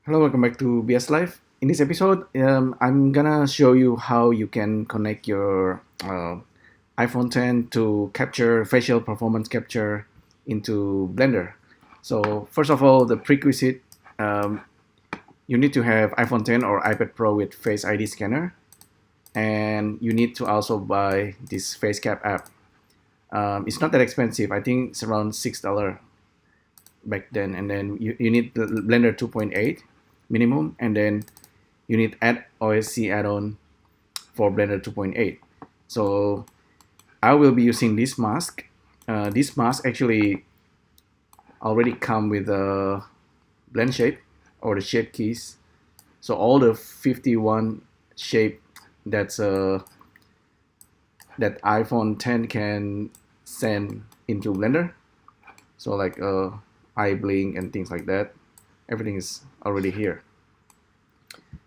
Hello, welcome back to BSLIVE. In this episode, I'm gonna show you how you can connect your iPhone 10 to capture facial performance capture into Blender. So first of all, the prerequisite, um, you need to have iPhone 10 or iPad Pro with Face ID scanner, and you need to also buy this FaceCap app. It's not that expensive. I think it's around $6 back then, and then you need the Blender 2.8 minimum, and then you need AddOSC add-on for Blender 2.8. So I will be using this mask. This mask actually already come with a blend shape or the shape keys. So all the 51 shape that's that iPhone 10 can send into Blender. So like eye blink and things like that. Everything is already here.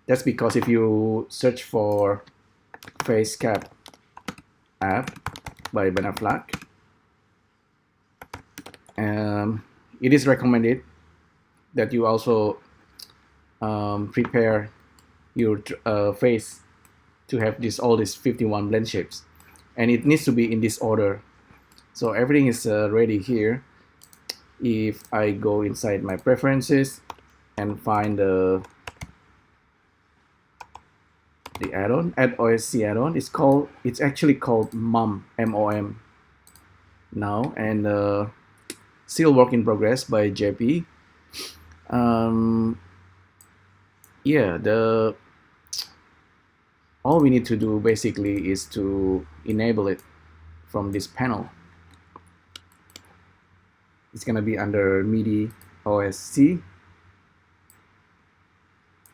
That's because if you search for FaceCap App by BANNAFLAK, it is recommended that you also prepare your face to have all these 51 blend shapes, and it needs to be in this order. So everything is ready here. If I go inside my preferences and find the add-on, AddOSC add-on, it's actually called MOM, M-O-M now, and still work in progress by JP. Yeah, all we need to do basically is to enable it from this panel. It's gonna be under MIDI OSC,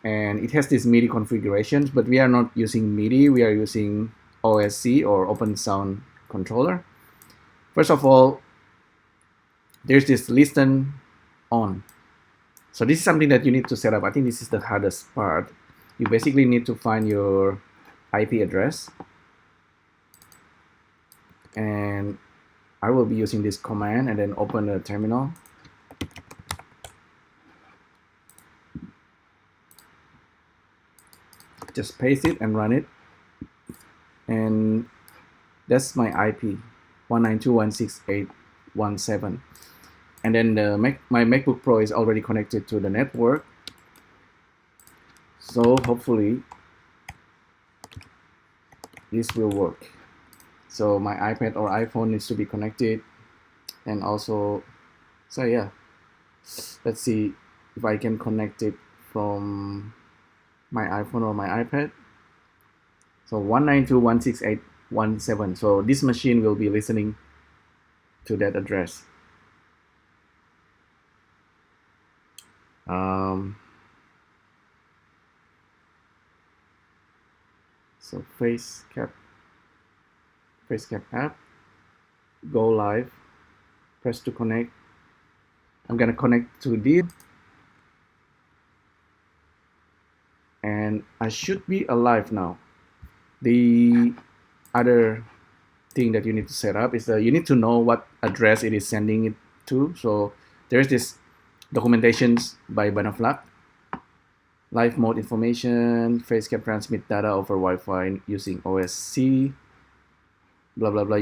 and it has this MIDI configurations, but we are not using MIDI, we are using OSC or Open Sound Controller. First of all, there's this listen on. So this is something that you need to set up. I think this is the hardest part. You basically need to find your IP address, and I will be using this command and then open the terminal. Just paste it and run it, and that's my IP 192.168.1.7. And then my MacBook Pro is already connected to the network, so hopefully this will work. So my iPad or iPhone needs to be connected, and also, so yeah, let's see if I can connect it from my iPhone or my iPad. So 192.168.1.7. So this machine will be listening to that address. So FaceCap App, go live, press to connect. I'm gonna connect to this, and I should be alive now. The other thing that you need to set up is that you need to know what address it is sending it to. So there's this documentations by BANNAFLAK. Live mode information, FaceCap transmit data over Wi-Fi using OSC, blah blah blah.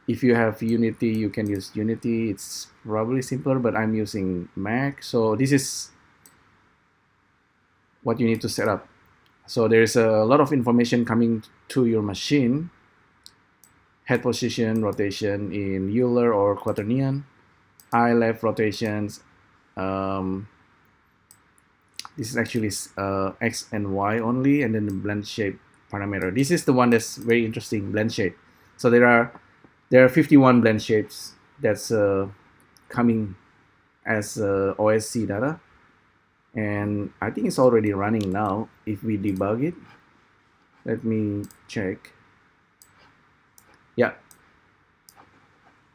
If you have Unity, you can use Unity. It's probably simpler, but I'm using Mac. So this is what you need to set up. So there's a lot of information coming to your machine. Head position, rotation in Euler or quaternion, eye left rotations. This is actually X and Y only, and then the blend shape parameter. This is the one that's very interesting, blend shape. So there are 51 blend shapes that's coming as OSC data, and I think it's already running now. If we debug it, let me check. Yeah,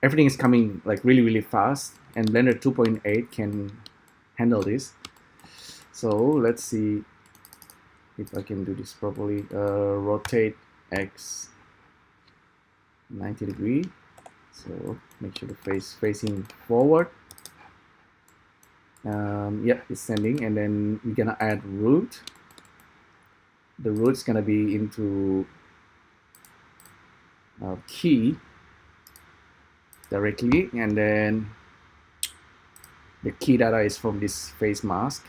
everything is coming like really fast, and Blender 2.8 can handle this. So let's see if I can do this properly. Rotate X 90 degree. So make sure the face facing forward. Yeah, it's sending, and then we're gonna add root. The root's gonna be into key directly, and then the key data is from this face mask,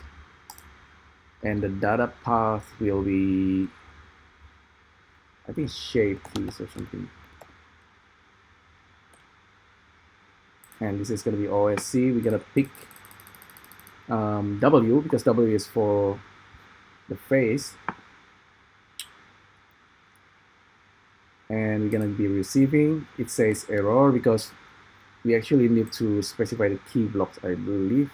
and the data path will be, I think, shape keys or something. And this is going to be OSC. We're going to pick W, because W is for the face. And we're going to be receiving. It says error because we actually need to specify the key blocks, I believe.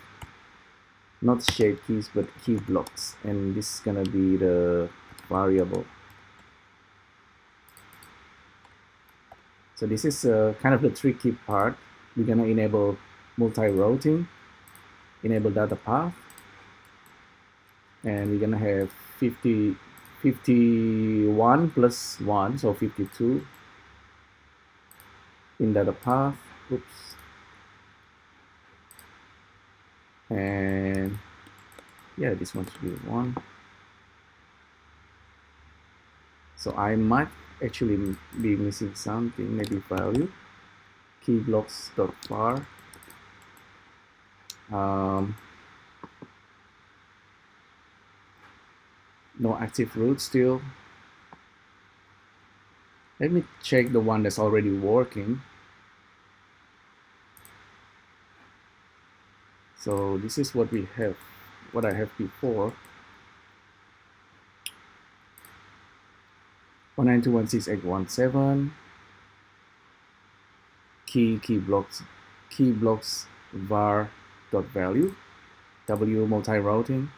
Not shape keys, but key blocks. And this is going to be the variable. So this is kind of the tricky part. We're going to enable multi-routing, enable data path, and we're going to have 51 plus 1, so 52 in data path. Oops. And yeah, this one should be 1. So I might actually be missing something, maybe value key blocks dot var. No active root still. Let me check the one that's already working. So this is what we have, what I have before. 192.168.17 key blocks var dot value w multi-routing.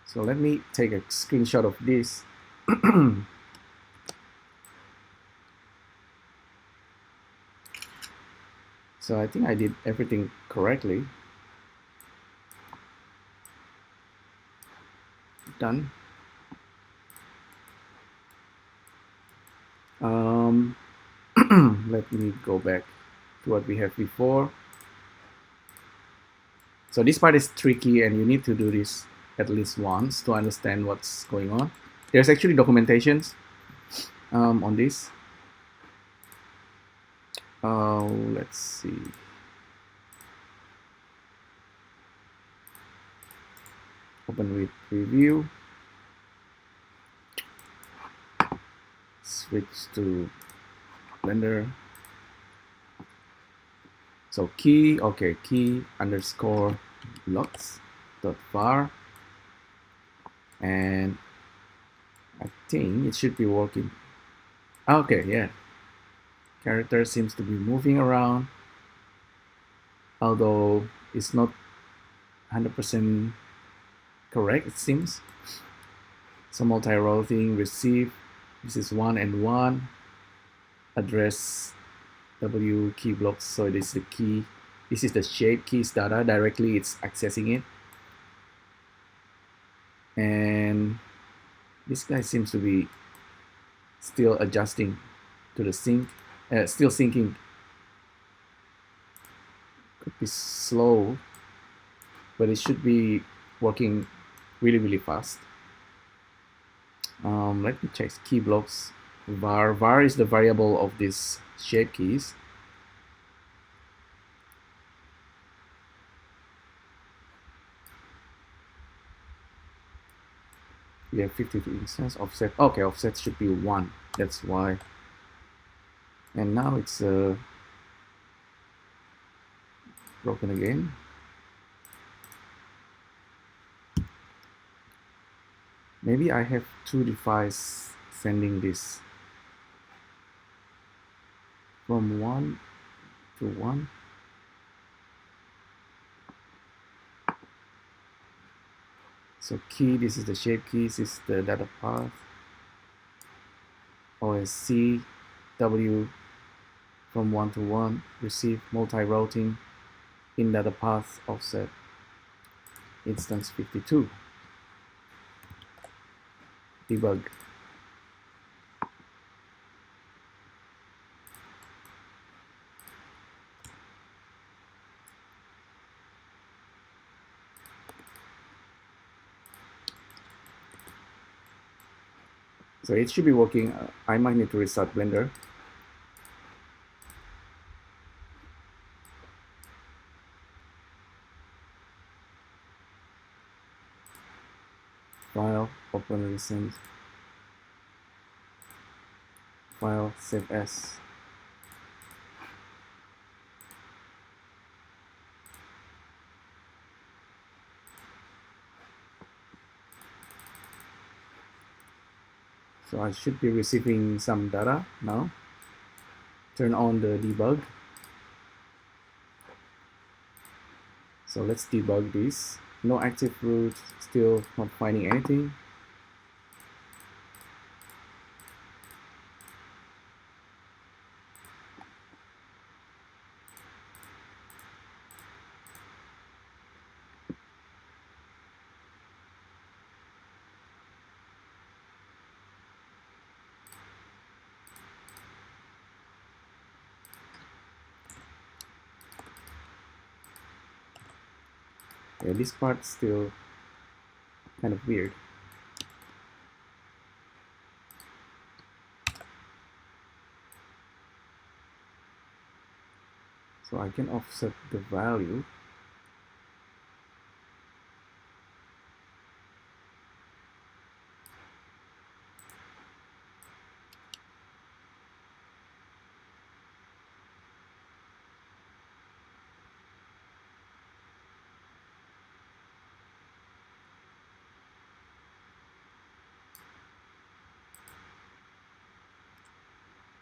So let me take a screenshot of this. So I think I did everything correctly. Done. Let me go back to what we have before. So this part is tricky, and you need to do this at least once to understand what's going on. There's actually documentations on this. Let's see. Open with preview. Switch to Blender. So key, okay, key underscore blocks dot var, and I think it should be working. Okay, yeah. Character seems to be moving around, although it's not 100% correct, it seems. So multi-routing, receive, this is 1 and 1. Address W key blocks, so this is the key. This is the shape keys data, directly it's accessing it. And this guy seems to be still adjusting to the sync, still syncing. Could be slow, but it should be working really fast. Let me check key blocks. Var is the variable of these shape keys. We have 52 instance offset. Okay, offset should be 1. That's why. And now it's broken again. Maybe I have 2 devices sending this from 1 to 1. So key, this is the shape keys, this is the data path. OSC, W from 1 to 1, receive multi-routing in data path offset, instance 52. Debug. So it should be working. I might need to restart Blender. File, open recent, file, save as. So I should be receiving some data now. Turn on the debug. So let's debug this. No active root, still not finding anything. Yeah, this part's still kind of weird. So I can offset the value.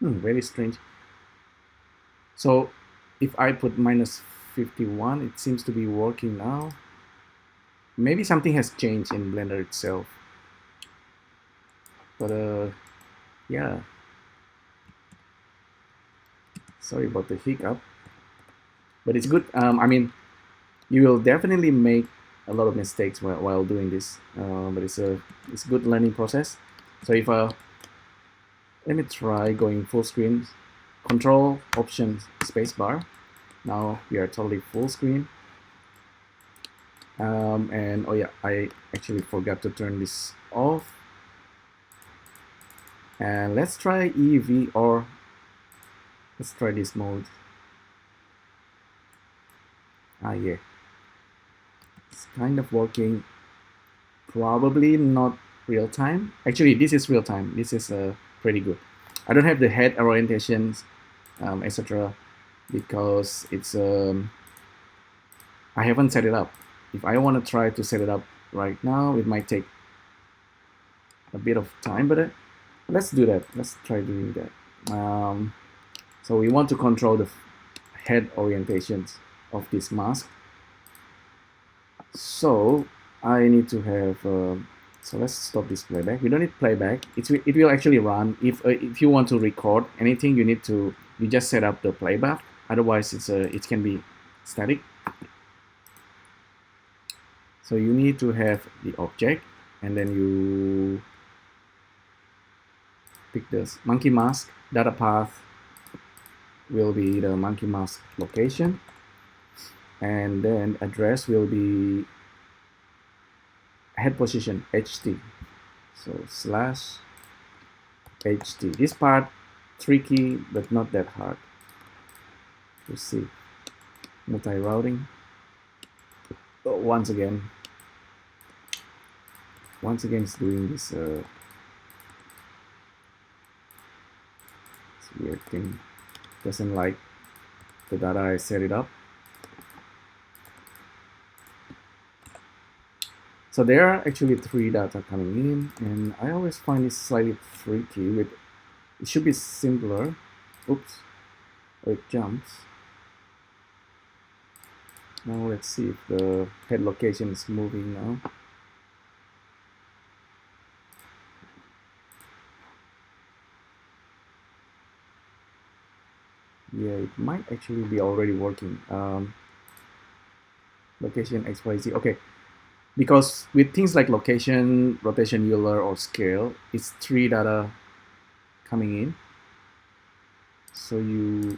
Very strange. So if I put minus 51, it seems to be working now. Maybe something has changed in Blender itself. But yeah, sorry about the hiccup. But it's good. I mean, you will definitely make a lot of mistakes while doing this, but it's a good learning process. So if let me try going full screen, Control Option Spacebar. Now we are totally full screen. And oh yeah, I actually forgot to turn this off. And let's try EV, or let's try this mode. Yeah, it's kind of working. Probably not real time. Actually, this is real time. This is pretty good. I don't have the head orientations, etc., because it's I haven't set it up. If I want to try to set it up right now, it might take a bit of time, but let's do that. Let's try doing that. So we want to control the head orientations of this mask. So I need to have, so let's stop this playback. We don't need playback. It will actually run. If you want to record anything, you just set up the playback. Otherwise, it can be static. So you need to have the object, and then you pick this monkey mask. Data path will be the monkey mask location, and then address will be head position HT. So slash HT. This part tricky, but not that hard. You see, multi-routing. Oh, once again, it's doing this weird thing. Doesn't like the data I set it up. So there are actually 3 data coming in, and I always find it slightly tricky. It should be simpler. Oops, it jumps. Now let's see if the head location is moving now. Yeah, it might actually be already working. Location XYZ. Okay, because with things like location, rotation, Euler, or scale, it's 3 data coming in. So you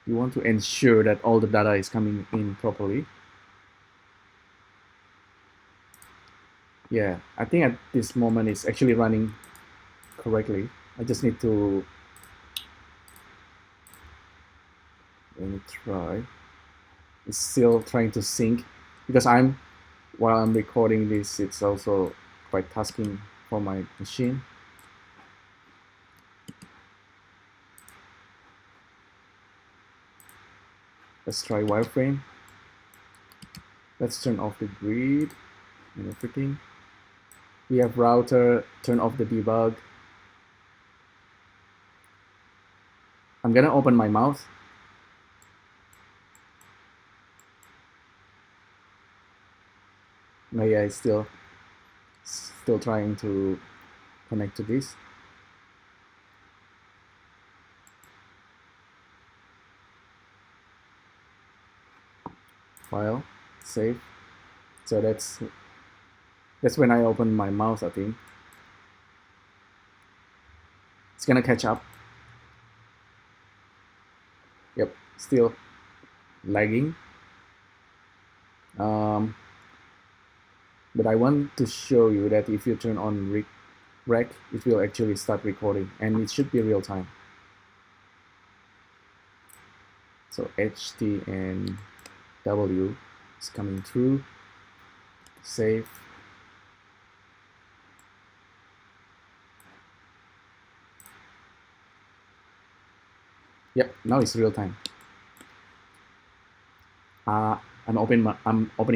want to ensure that all the data is coming in properly. Yeah, I think at this moment it's actually running correctly. I just need to let me try. It's still trying to sync because while I'm recording this, it's also quite tasking for my machine. Let's try wireframe. Let's turn off the grid and everything. We have router, turn off the debug. I'm gonna open my mouse. No, yeah, it's still trying to connect to this. File, save. So that's when I open my mouse, I think. It's gonna catch up. Yep, still lagging. But I want to show you that if you turn on rec, it will actually start recording, and it should be real time. So HT and W is coming through. Save. Yep, now it's real time. I'm opening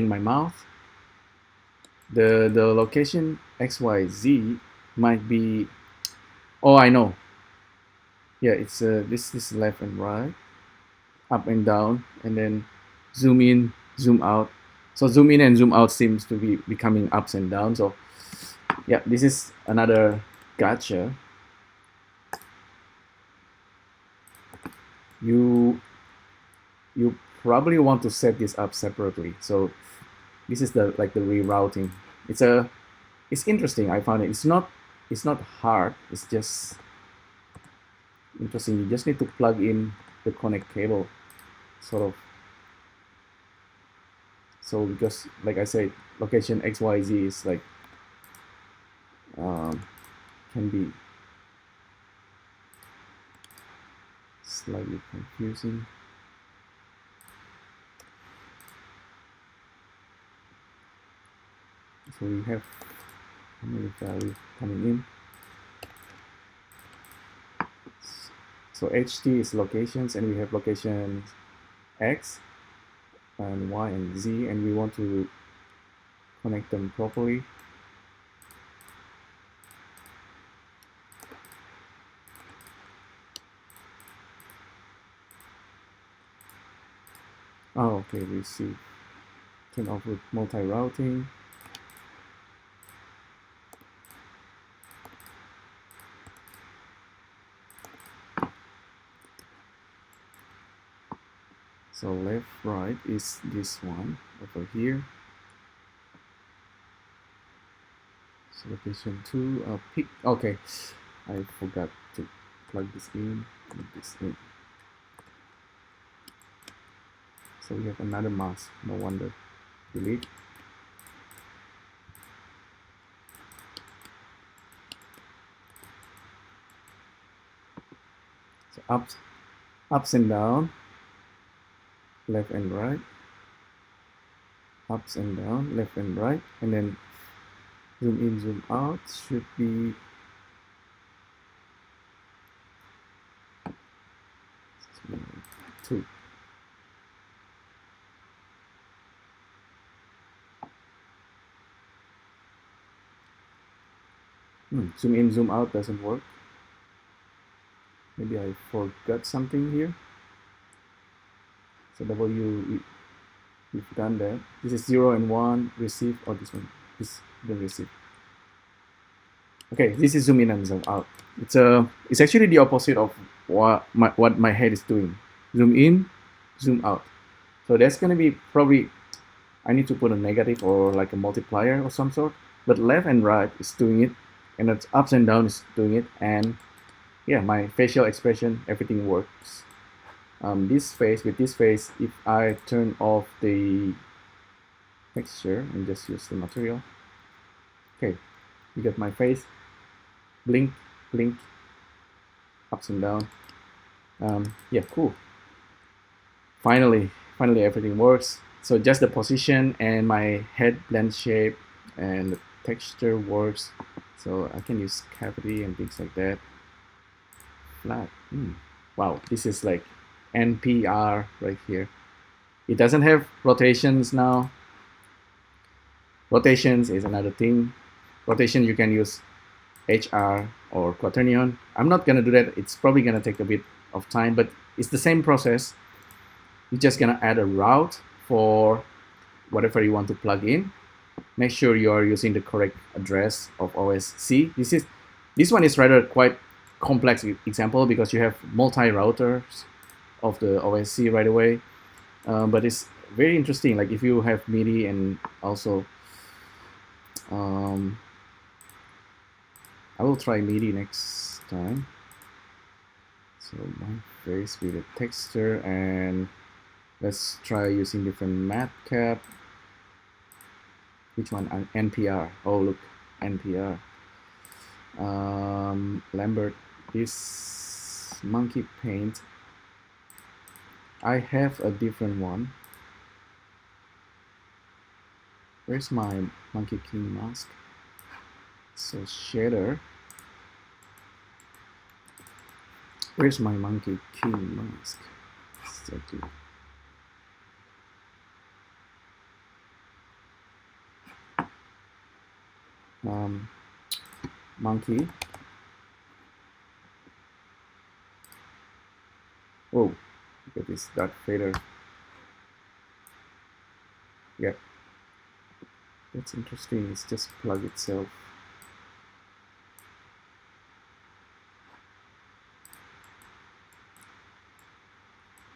my mouth. The location XYZ might be. Oh, I know. Yeah, it's this is left and right, up and down, and then zoom in, zoom out. So zoom in and zoom out seems to be becoming ups and downs. So yeah, this is another gotcha. You probably want to set this up separately. So this is the rerouting. It's interesting. I found it. It's not hard. It's just interesting. You just need to plug in the connect cable, sort of. So because like I said, location XYZ is like can be slightly confusing. So we have how many values coming in. So HT is locations, and we have locations X and Y and Z, and we want to connect them properly. Oh, okay, we see. Turn off with multi-routing. So left, right is this one over here. So location 2, pick. Okay, I forgot to plug this in. Plug this in. So we have another mask. No wonder. Delete. So ups and down, left and right, ups and down, left and right, and then zoom in, zoom out should be two. Zoom in, zoom out doesn't work. Maybe I forgot something here. So we've done that. This is 0 and 1, receive, or this one is the receive. Okay, this is zoom in and zoom out. It's actually the opposite of what my head is doing. Zoom in, zoom out. So that's gonna be probably, I need to put a negative or like a multiplier or some sort. But left and right is doing it, and it's ups and down is doing it, and yeah, my facial expression, everything works. This face, with this face, if I turn off the texture and just use the material, Okay, you get my face. Blink, blink, ups and down. Yeah, cool. Finally everything works. So just the position and my head blend shape and the texture works. So I can use cavity and things like that. Flat. Wow, this is like NPR right here. It doesn't have rotations now. Rotations is another thing. Rotation you can use HR or quaternion. I'm not gonna do that. It's probably gonna take a bit of time, but it's the same process. You're just gonna add a route for whatever you want to plug in. Make sure you are using the correct address of OSC. This one is rather quite complex example because you have multi-routers of the OSC right away. But it's very interesting. Like if you have MIDI and also, I will try MIDI next time. So my face with a texture, and let's try using different matte cap. Which one? NPR. Oh, look, NPR. Lambert. This monkey paint. I have a different one. Where's my monkey king mask? So shader. Where's my monkey king mask? Monkey. Oh, look at this dark fader. Yeah, that's interesting. It's just plug itself.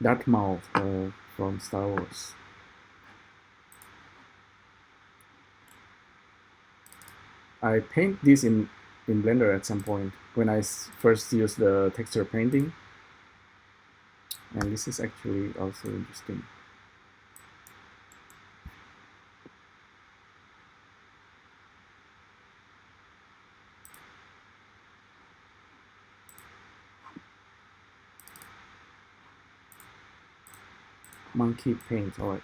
Darth Maul from Star Wars. I paint this in Blender at some point when I first used the texture painting, and this is actually also interesting. Monkey paint. Alright.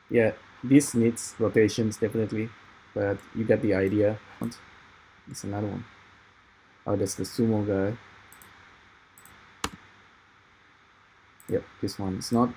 Yeah, this needs rotations definitely, but you get the idea. It's another one. Oh, that's the sumo guy. Yep, this one. It's not